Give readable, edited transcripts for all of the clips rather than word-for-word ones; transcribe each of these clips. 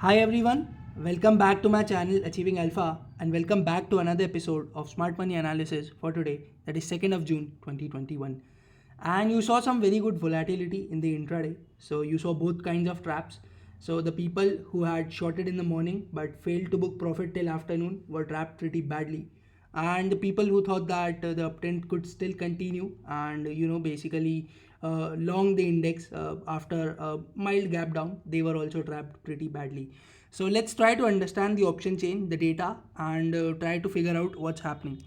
Hi everyone, welcome back to my channel Achieving Alpha and welcome back to another episode of Smart Money Analysis for today, that is 2nd of June 2021. And you saw some very good volatility in the intraday. So you saw both kinds of traps. So the people who had shorted in the morning but failed to book profit till afternoon were trapped pretty badly. And the people who thought that the uptrend could still continue and basically long the index after a mild gap down, they were also trapped pretty badly. So let's try to understand the option chain, the data, and try to figure out what's happening.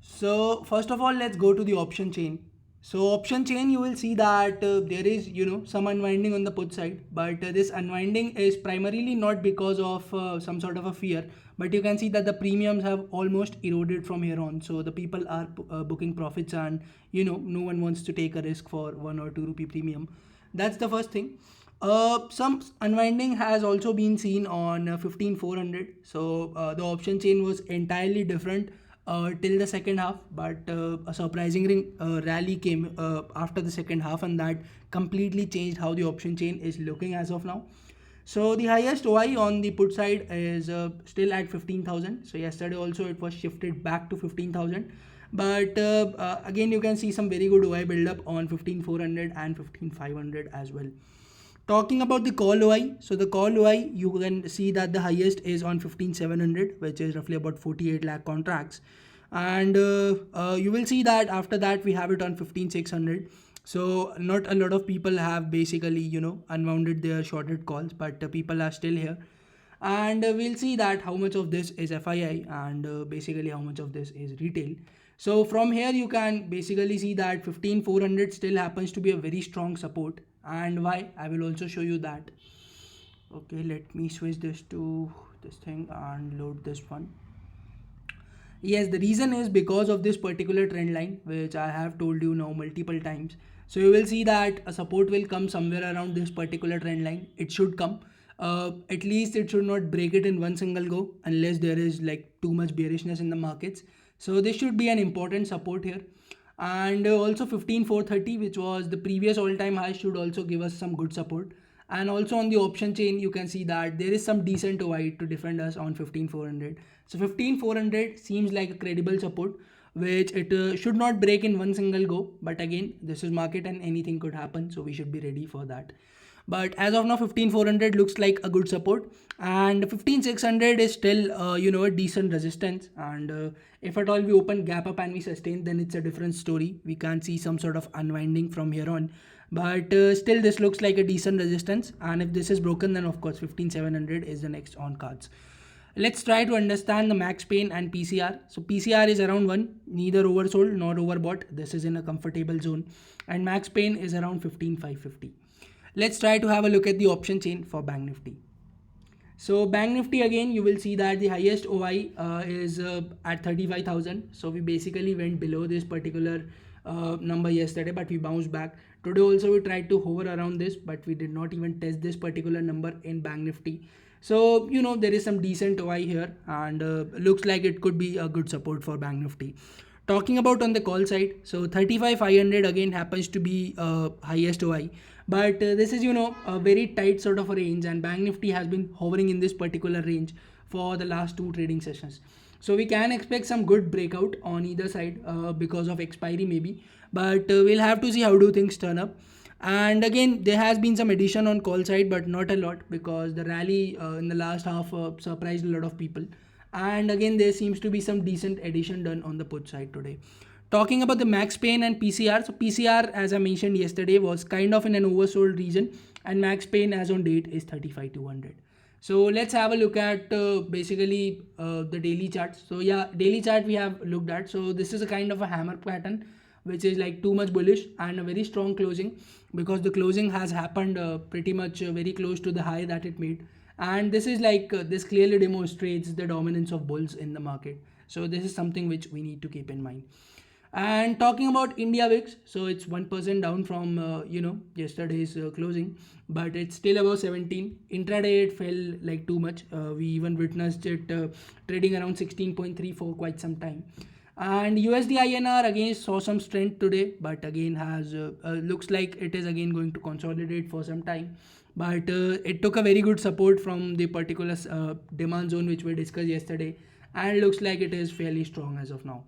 So first of all, let's go to the option chain. So option chain, you will see that there is some unwinding on the put side, but this unwinding is primarily not because of some sort of a fear, but you can see that the premiums have almost eroded from here on. So the people are booking profits, and no one wants to take a risk for 1 or 2 rupee premium. That's the first thing. Some unwinding has also been seen on 15400. So the option chain was entirely different till the second half, but a surprising rally came after the second half, and that completely changed how the option chain is looking as of now. So the highest OI on the put side is still at 15,000. So yesterday also it was shifted back to 15,000. But again, you can see some very good OI build up on 15,400 and 15,500 as well. Talking about the call OI, so the call OI, you can see that the highest is on 15,700, which is roughly about 48 lakh contracts. And you will see that after that we have it on 15,600. So not a lot of people have basically, unwounded their shorted calls, but people are still here. And we'll see that how much of this is FII and basically how much of this is retail. So from here you can basically see that 15,400 still happens to be a very strong support, and why I will also show you that. Okay, let me switch this to this thing and load this one. Yes, the reason is because of this particular trend line, which I have told you now multiple times. So you will see that a support will come somewhere around this particular trend line. It should come. At least it should not break it in one single go unless there is like too much bearishness in the markets. So this should be an important support here. And also 15430, which was the previous all-time high, should also give us some good support. And also on the option chain, you can see that there is some decent OI to defend us on 15400. So 15400 seems like a credible support, which it should not break in one single go. But again, this is market and anything could happen, so we should be ready for that. But as of now, 15400 looks like a good support, and 15600 is still a decent resistance. And if at all we open gap up and we sustain, then it's a different story. We can see some sort of unwinding from here on, but still this looks like a decent resistance. And if this is broken, then of course 15700 is the next on cards. Let's try to understand the max pain and PCR. So PCR is around 1, neither oversold nor overbought. This is in a comfortable zone, and max pain is around 15,550. Let's try to have a look at the option chain for Bank Nifty. So Bank Nifty, again, you will see that the highest OI is at 35,000. So we basically went below this particular number yesterday, but we bounced back. Today also we tried to hover around this, but we did not even test this particular number in Bank Nifty. So there is some decent OI here, and looks like it could be a good support for Bank Nifty. Talking about on the call side, so 35,500 again happens to be highest OI, but this is a very tight sort of a range, and Bank Nifty has been hovering in this particular range for the last 2 trading sessions. So we can expect some good breakout on either side because of expiry maybe, but we'll have to see how do things turn up. And again, there has been some addition on call side, but not a lot, because the rally in the last half surprised a lot of people. And again, there seems to be some decent addition done on the put side today. Talking about the max pain and PCR, so PCR, as I mentioned yesterday, was kind of in an oversold region, and max pain as on date is 35,200. So let's have a look at basically the daily charts. So yeah, daily chart we have looked at. So this is a kind of a hammer pattern, which is like too much bullish and a very strong closing, because the closing has happened pretty much very close to the high that it made. And this is like this clearly demonstrates the dominance of bulls in the market. So this is something which we need to keep in mind. And talking about India VIX, so it's 1% down from yesterday's closing, but it's still above 17. Intraday it fell like too much. We even witnessed it trading around 16.3 for quite some time. And USD INR again saw some strength today, but again has looks like it is again going to consolidate for some time. But it took a very good support from the particular demand zone which we discussed yesterday, and looks like it is fairly strong as of now.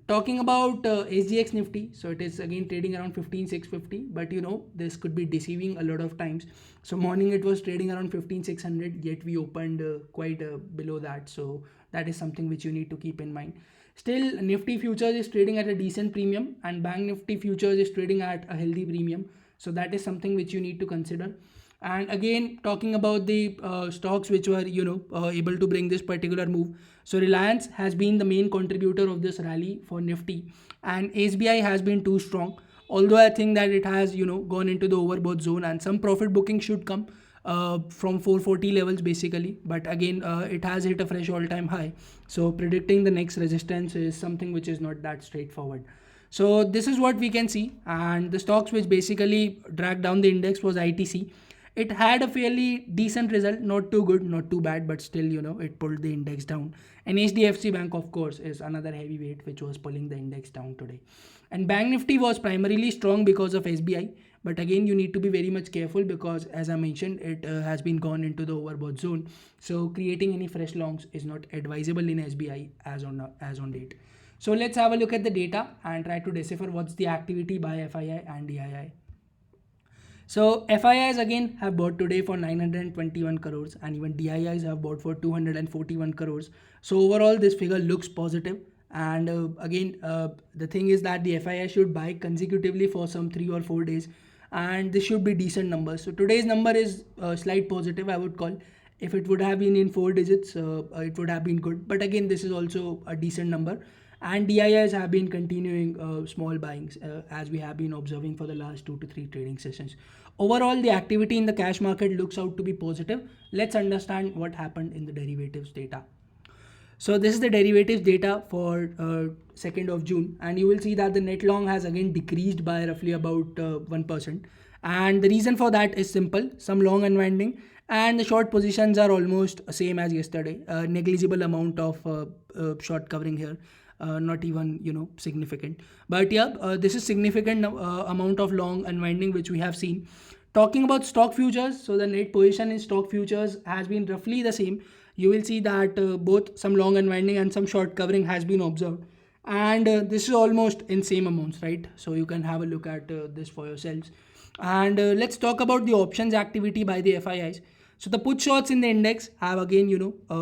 Talking about SGX Nifty, so it is again trading around 15,650, but this could be deceiving a lot of times. So morning it was trading around 15,600, yet we opened quite below that. So that is something which you need to keep in mind. Still, Nifty futures is trading at a decent premium, and Bank Nifty futures is trading at a healthy premium. So that is something which you need to consider. And again, talking about the stocks which were able to bring this particular move, so Reliance has been the main contributor of this rally for Nifty, and SBI has been too strong. Although I think that it has gone into the overbought zone, and some profit booking should come from 440 levels basically, but again it has hit a fresh all-time high. So predicting the next resistance is something which is not that straightforward. So this is what we can see, and the stocks which basically dragged down the index was ITC. It had a fairly decent result, not too good, not too bad, but still, it pulled the index down. And HDFC Bank, of course, is another heavyweight which was pulling the index down today. And Bank Nifty was primarily strong because of SBI, but again, you need to be very much careful because, as I mentioned, it has been gone into the overbought zone. So creating any fresh longs is not advisable in SBI as on date. So let's have a look at the data and try to decipher what's the activity by FII and DII. So FIIs again have bought today for 921 crores, and even DIIs have bought for 241 crores. So overall this figure looks positive. And the thing is that the FII should buy consecutively for some 3 or 4 days, and this should be decent numbers. So today's number is slight positive, I would call. If it would have been in 4 digits, it would have been good. But again, this is also a decent number. And DIIs have been continuing small buyings as we have been observing for the last 2 to 3 trading sessions. Overall, the activity in the cash market looks out to be positive. Let's understand what happened in the derivatives data. So this is the derivatives data for 2nd of June, and you will see that the net long has again decreased by roughly about 1%. And the reason for that is simple: some long unwinding, and the short positions are almost same as yesterday. Negligible amount of short covering here. Not even significant, but yeah, this is significant amount of long unwinding which we have seen. Talking about stock futures, so the net position in stock futures has been roughly the same. You will see that both some long unwinding and some short covering has been observed, and this is almost in same amounts, right? So you can have a look at this for yourselves. And let's talk about the options activity by the FIIs. So the put shorts in the index have again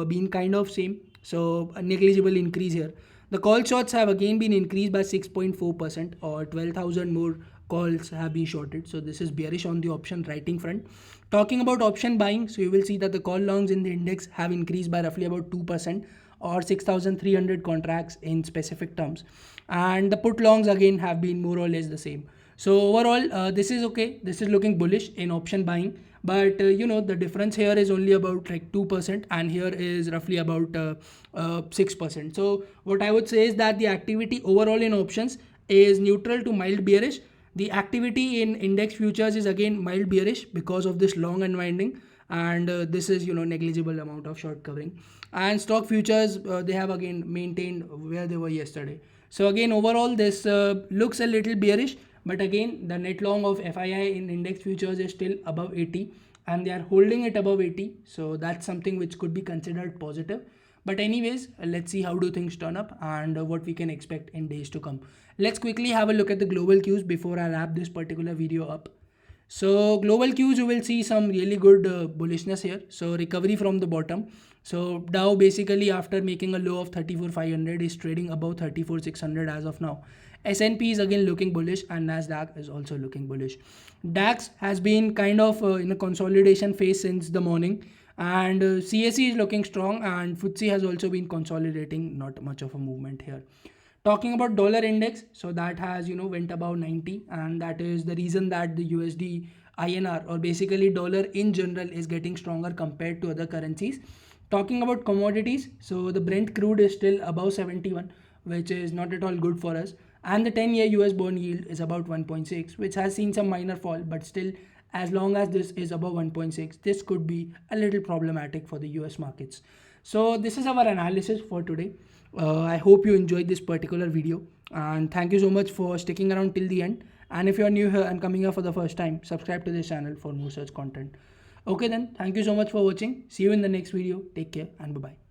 been kind of same, so a negligible increase here. The call shorts have again been increased by 6.4%, or 12,000 more calls have been shorted. So this is bearish on the option writing front. Talking about option buying, so you will see that the call longs in the index have increased by roughly about 2%, or 6,300 contracts in specific terms. And the put longs again have been more or less the same. So overall, this is okay. This is looking bullish in option buying. But the difference here is only about like 2%, and here is roughly about 6%. So what I would say is that the activity overall in options is neutral to mild bearish. The activity in index futures is again mild bearish because of this long unwinding, and this is negligible amount of short covering. And stock futures, they have again maintained where they were yesterday. So again, overall this looks a little bearish, but again, the net long of FII in index futures is still above 80, and they are holding it above 80. So that's something which could be considered positive. But anyways, let's see how do things turn up and what we can expect in days to come. Let's quickly have a look at the global cues before I wrap this particular video up. So global cues, you will see some really good bullishness here. So recovery from the bottom. So Dow basically after making a low of 34,500 is trading above 34,600 as of now. S&P is again looking bullish, and Nasdaq is also looking bullish. DAX has been kind of in a consolidation phase since the morning, and CAC is looking strong, and FTSE has also been consolidating, not much of a movement here. Talking about dollar index, so that has went above 90, and that is the reason that the USD INR, or basically dollar in general, is getting stronger compared to other currencies. Talking about commodities, so the Brent crude is still above 71, which is not at all good for us, and the 10-year US bond yield is about 1.6, which has seen some minor fall, but still, as long as this is above 1.6, this could be a little problematic for the US markets. So this is our analysis for today. I hope you enjoyed this particular video, and thank you so much for sticking around till the end. And if you are new here and coming here for the first time, subscribe to this channel for more such content. Okay then, thank you so much for watching. See you in the next video. Take care and bye bye.